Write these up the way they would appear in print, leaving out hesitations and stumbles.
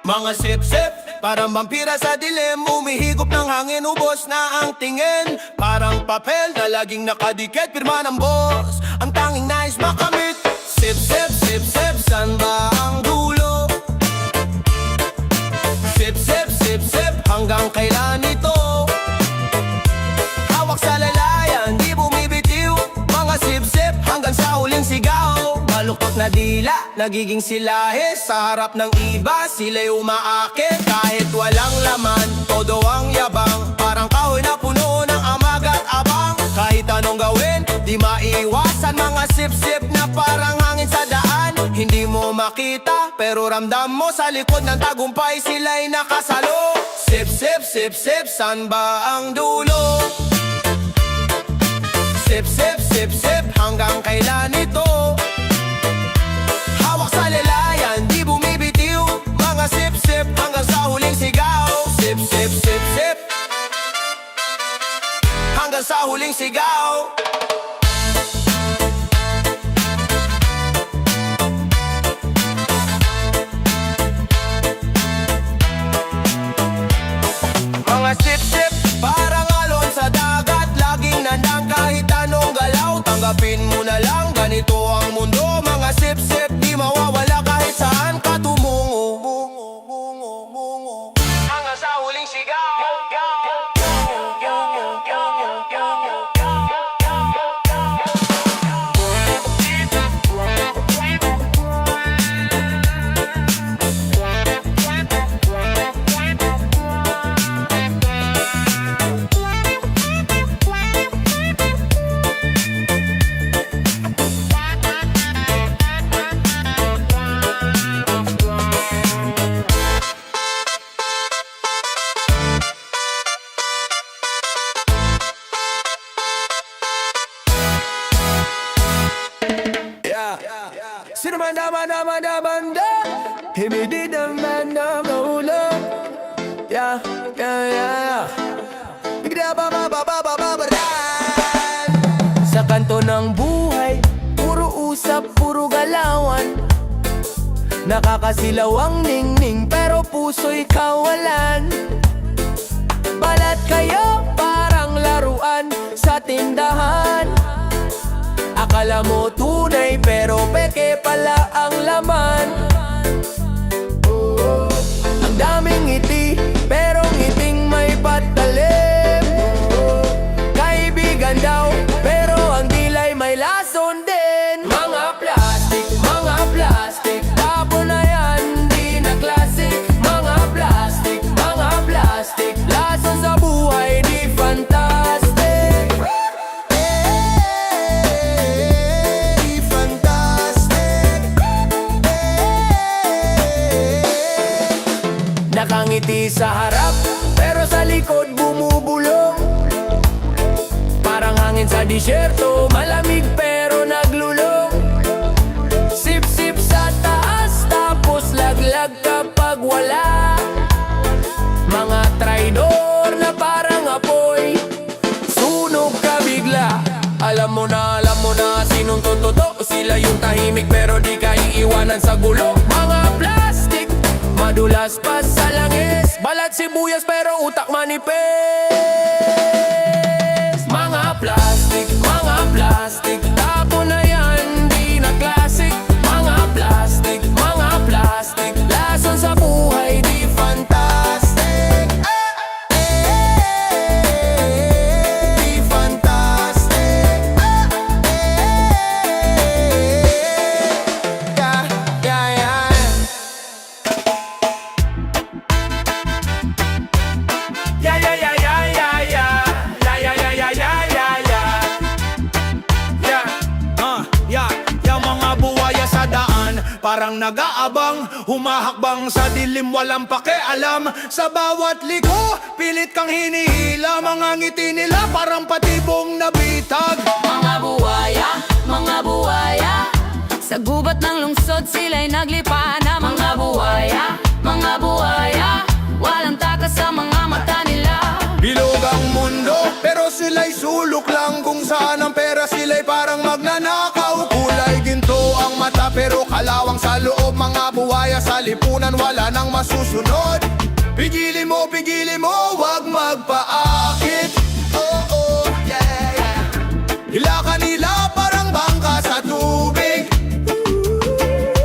Mga sip-sip, parang vampira sa dilim. Umihigop ng hangin, ubos na ang tingin. Parang papel na laging nakadikit, pirma ng boss, ang tanging nais makamit. Sip-sip, sip-sip, san ba ang dulo? Sip-sip, sip-sip, hanggang kailan ito? Hawak sa lalayan, di bumibitiw. Mga sip-sip, hanggang sa huling sigaw. Maluktot na dila, nagiging silahe. Sa harap ng iba, sila'y umaakit. Kahit walang laman, todo ang yabang. Parang kahoy na puno ng amag at abang. Kahit anong gawin, di maiwasan. Mga sip-sip na parang hangin sa daan. Hindi mo makita, pero ramdam mo sa likod ng tagumpay, sila'y nakasalo. Sip-sip, sip-sip, san ba ang dulo? Sip-sip, sip-sip, hanggang kailan ito? Hawak sa lalayan, di bumibitiw. Mga sip-sip, hanggang sa huling sigaw. Sip-sip, sip-sip, hanggang sa huling sigaw. Mga sip-sip, parang alon sa dagat. Laging nandang kahit anong galaw. Tanggapin mo na lang, ganito ang mundo. Mga sip-sip, di mawawala kahit saan ka tumungo. Hanggang sa huling sigaw. Sino man da himidi da man da ulo. Yeah. Bigla ba sa kanto ng buhay, puro usap, puro galawan. Nakakasilaw ang ningning, pero puso'y kawalan. Balat kayo parang laruan sa tindahan. Akala mo tunay, pero peke pala ang laman. Ang daming ngiti, pero ngiting may patalim. Kaibigan daw, pero ang dilay may lason din. Mga plastic, tapo na yan, di na classic. Mga plastic, lason sa buhay, di fantastic. Nakangiti sa harap, pero sa likod bumubulong. Parang hangin sa disyerto, malamig pero naglulong. Sip-sip sa taas, tapos laglag kapag wala. Mga traidor na parang apoy, sunog ka bigla. Alam mo na sinong totoo. Sila yung tahimik pero di ka iiwanan sa gulo. Mga plastic, madulas pa sa langis. Balat sibuyas pero utak manipis. Mga plastic, tapo na yan, di na classic. Mga plastic, lason sa buhay, di fantastic. Di fantastic. Yeah. Mga buwaya sa daan, parang nag-aabang, humahakbang sa dilim, walang pakialam. Sa bawat liko, pilit kang hinihila. Mga ngiti nila parang patibong nabitag. Mga buwaya, sa gubat ng lungsod sila'y naglipana. Mga buwaya, walang takas sa mga mata nila. Bilog ang mundo, pero sila'y sulok lang. Kung saan ang pera sila'y parang magnanakaw. Kulay ginto ang mata pero Kalawang sa loob, mga buhaya sa lipunan, wala nang masusunod. Pigilin mo, wag magpaakit. Oh, yeah, yeah. Hila kanila parang bangka sa tubig.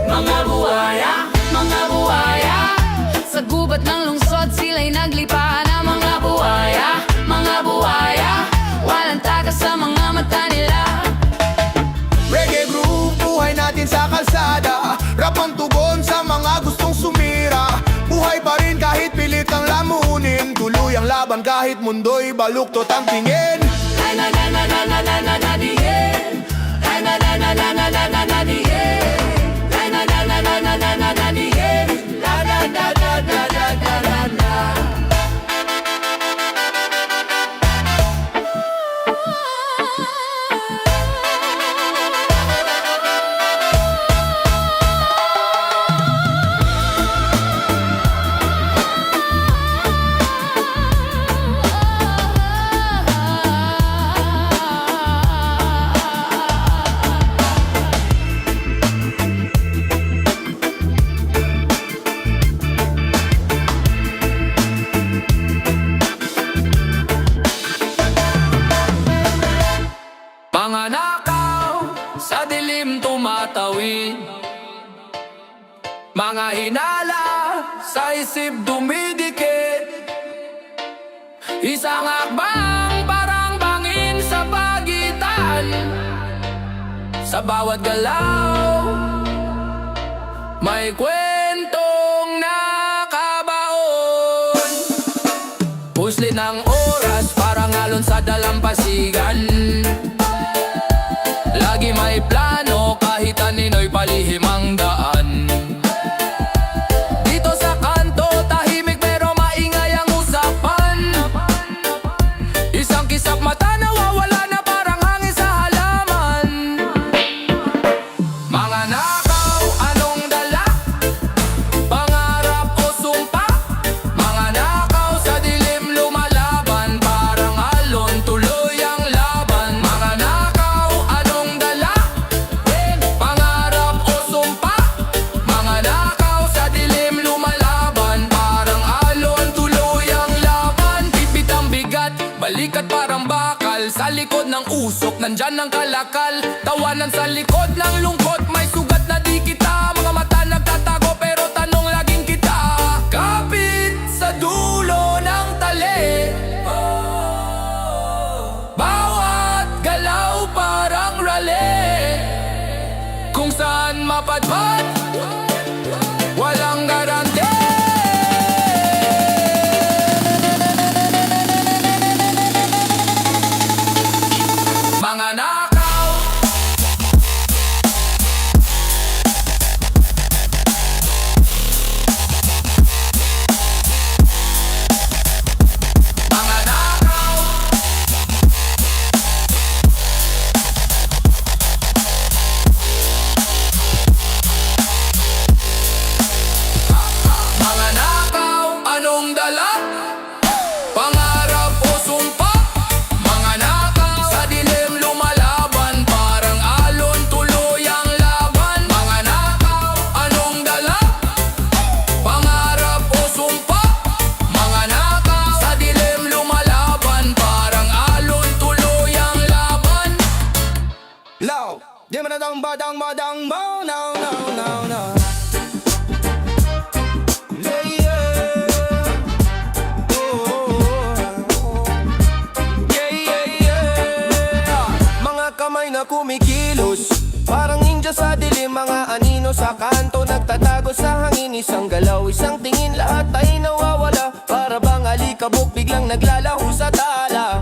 Mga buhaya sa gubat ng lungsod sila'y naglipa na. Mga buhaya walang takas sa mga mata nila. Reggae groove, buhay natin sa kalsada. Rap ang tugon sa mga gustong sumira. Buhay pa rin kahit pilit ang lamunin. Tuloy ang laban kahit mundo'y baluktot ang tingin. Ay na na na na na na na na di eh. Ay na na na na na na na na di eh. Ay na na na na na na na na di eh. La la la la la la la la la. Mga nakaw sa dilim tumatawid, mga hinala sa isip dumidikit. Isang akbang parang bangin sa pagitan. Sa bawat galaw may kwentong nakabaon. Puslit ng oras parang alon sa dalampasigan. Lagi may plano kahit anino'y palihim ang daan. Dito sa kanto tahimik pero maingay ang usapan. Isang kisap mata nawawala na parang hangin sa halaman. Mga nakaw, anong dala? Pangarap o sumpa? Mga nakaw sa dilim lumalaban, parang alon tuloy ang laban. Mga nakaw, anong dala? Pangarap o sumpa? Mga nakaw sa dilim lumalaban, parang alon tuloy ang laban. Pipit ang bigat, balikat parang bakal. Sa likod ng usok, nandyan ang kalakal. Tawanan sa likod ng lungkot, may sugat na di kita. Mga mata nagtatago pero tanong laging kita. Kapit sa dulo ng tali, bawat galaw parang rally. Kung saan mapadpad, walang garante. Mga nakaw, mga nakaw, mga nakaw, anong dala? Pangarap o sumpa? Mga nakaw sa dilim lumalaban, parang alon tuloy ang laban. Mga nakaw, anong dala? Pangarap o sumpa? Mga nakaw sa dilim lumalaban, parang alon tuloy ang laban. Low, di mo na dang badang mo, no, no, no, no. Yeah, yeah. Oh. Yeah, yeah, yeah. Mga kamay na kumikilos, parang ninja sa dilim. Mga anino sa kanto, nagtatago sa hangin. Isang galaw, isang tingin, lahat ay nawawala. Para bang alikabok, biglang naglalaho sa tala.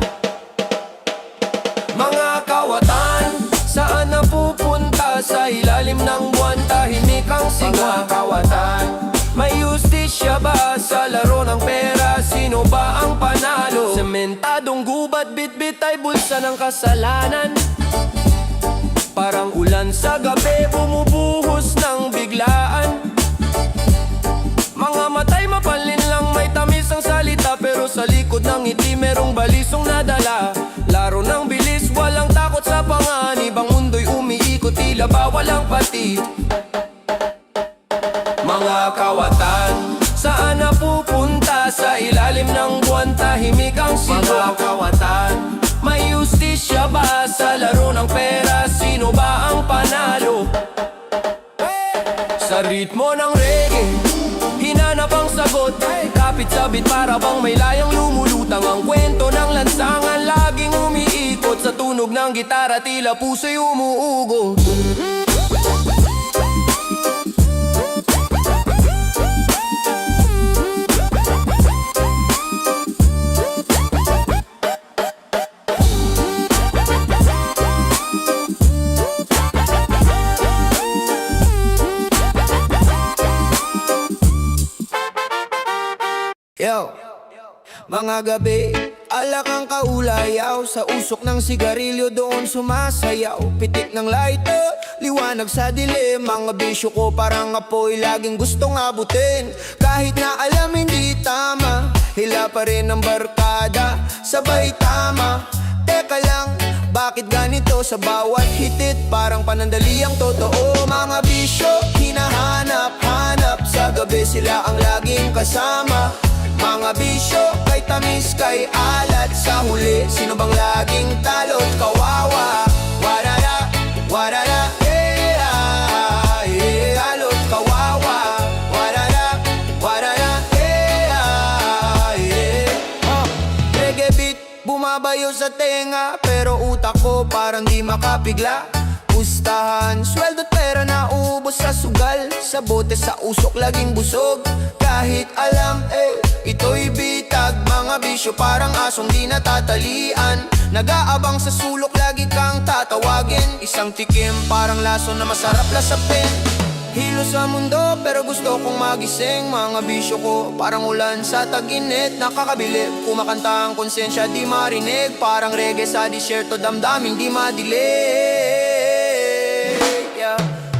Mga kawatan, saan napupunta? Sa ilalim ng buwan, tahimik ang sigla. Mga kawatan, may justisya ba sa laro ng pera? Sino ba ang panalo? Sementadong gubat, bit-bit ay bulsa ng kasalanan. Parang ulan sa gabi, bumubuhos ng biglaan. Mga matay mapalin lang, may tamis ang salita. Pero sa likod ng ngiti merong balisong nadala. Laro ng bilis, walang takot sa panganib. Ang mundo'y umiikot, tila ba walang pati. Sila ba sa laro ng pera? Sino ba ang panalo? Sa ritmo ng reggae, hinanap ang sagot. Kapit sabit para bang may layang lumulutang. Ang kwento ng lansangan laging umiikot. Sa tunog ng gitara tila puso'y umuugot. Yo, mga gabi, alak ang kaulayaw. Sa usok ng sigarilyo doon sumasayaw. Pitik ng lighter, liwanag sa dilim. Mga bisyo ko parang apoy, laging gustong abutin. Kahit na alam hindi tama, hila pa rin ang barkada, sabay tama. Teka lang, bakit ganito sa bawat hitit? Parang panandali ang totoo. Mga bisyo, hinahanap-hanap. Sa gabi sila ang laging kasama. Mga bisyo, kay tamis, kay alat. Sa huli, sino bang laging talo't kawawa? Warara, warara, yeah, yeah. Alot kawawa. Warara, warara, yeah, yeah. Reggae beat, bumabayo sa tenga. Pero utak ko parang di makapigla. Pustahan, sweldo't pera na ubos sa sugal. Sa bote, sa usok, laging busog. Kahit alam, ito'y bitag. Mga bisyo parang asong di natatalian. Nag-aabang sa sulok, lagi kang tatawagin. Isang tikim, parang laso na masarap lasapin. Hilo sa mundo, pero gusto kong magising. Mga bisyo ko, parang ulan sa tag-init. Nakakabilib, kumakanta ang konsensya, di marinig. Parang reggae sa disyerto, damdaming di madilig.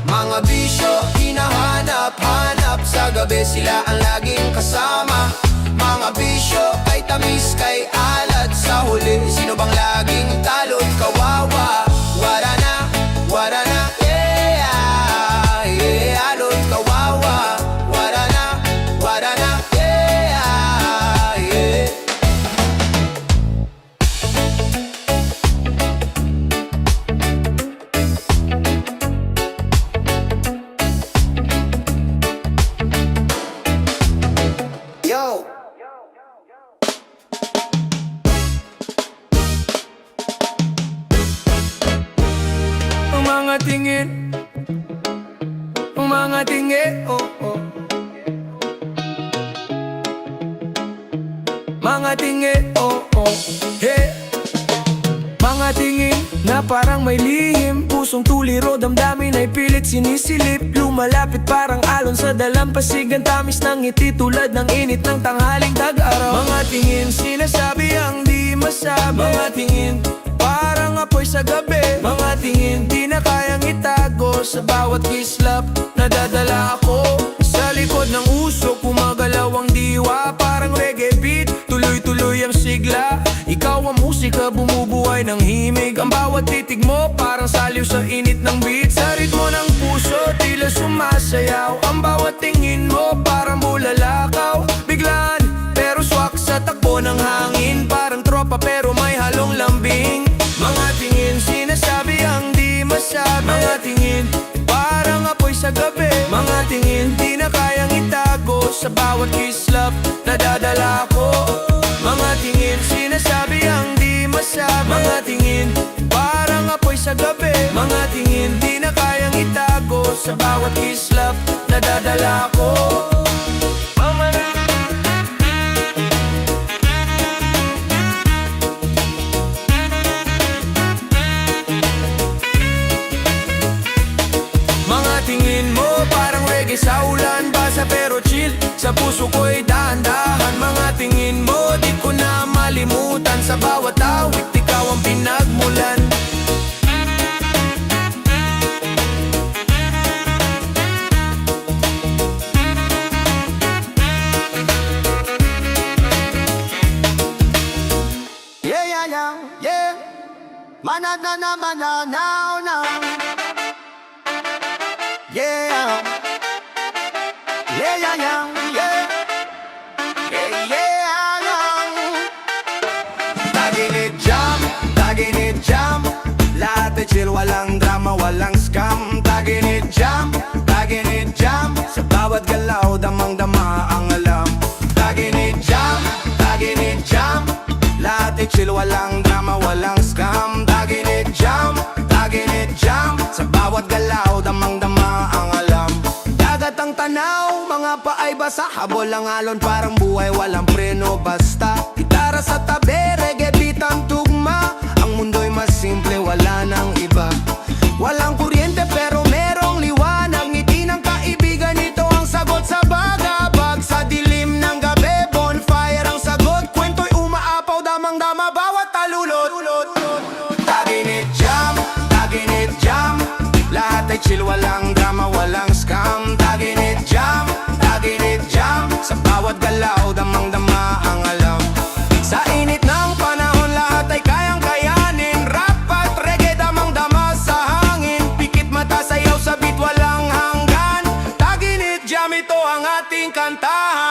Mga bisyo, hinahanap-hanap. Sa gabi sila ang laging kasama. Mga bisyo, kay tamis, kay alat. Sa huli, sino bang laging talo't kawawa? Warana, warana, yeah, yeah. Alot kawawa. Warana, warana, yeah, yeah. Yo! Mga tingin, mga tingin, oh, oh. Mga tingin, oh, oh, hey. Mga tingin na parang may lihim. Pusong tuliro, damdamin ay pilit sinisilip. Lumalapit parang alon sa dalampasigan. Tamis ng ngiti tulad ng init ng tanghaling tag-araw. Mga tingin, sinasabi ang di masabi. Mga tingin, parang apoy sa gabi. Mga tingin, di na kayang itago. Sa bawat kislap, nadadala ako. Sa likod ng usok, pumagalaw ang diwa. Parang reggae beat, tuloy-tuloy ang sigla. Ikaw ang musika, bumubuhay ng himig. Ang bawat titig mo, parang saliw sa init ng beat. Sa ritmo ng puso, tila sumasayaw. Ang bawat tingin mo, parang bulalakaw. Biglaan, pero swak sa takbo ng hangin. Parang tropa pero may halong lambing. Mga tingin, sinasabi ang di masabi. Mga tingin, parang apoy sa gabi. Mga tingin, di na kayang itago. Sa bawat kislap, nadadala ko. Mga tingin, sinasabi ang di masabi. Mga tingin, parang apoy sa gabi. Mga tingin, di na kayang itago. Sa bawat kislap, nadadala ko. Mga tingin mo parang reggae sa ulan. Basa pero chill, sa puso ko'y dahan-dahan. Mga tingin mo di ko na malimutan. Sa bawat awit ikaw ang pinagmulan. Yeah, yeah, yeah, yeah. Manana, manana, now. Yeah. Yeah, yeah, yeah, yeah. Yeah, yeah, yeah. Tagging it jam, damang-dama ang alam. Taginit jam, taginit jam, lahat ay chill, walang drama, walang scam. Taginit jam, sa bawat galaw, damang-dama ang alam. Dagat ang tanaw, mga paay basa, habol ang alon, parang buhay, walang preno basta. Gitara sa tabi, reggae beat ang tugma, ang mundo'y mas simple, wala nang iba. Walang kuryente pero merong liwanag, ngiti ng kaibigan, ito ang sagot sa bagabag. Sa dilim ng gabi, bonfire ang sagot, kwento'y umaapaw, damang-dama, bawat talulot. Taginit jam, lahat ay chill, walang drama, walang scam. Taginit jam, sa bawat galaw, damang-dama ang alam. Sa init ng panahon, lahat ay kayang-kayanin. Rap at reggae, damang-dama sa hangin. Pikit mata, sayaw sa beat, walang hanggan. Taginit jam, ito ang ating kantahan.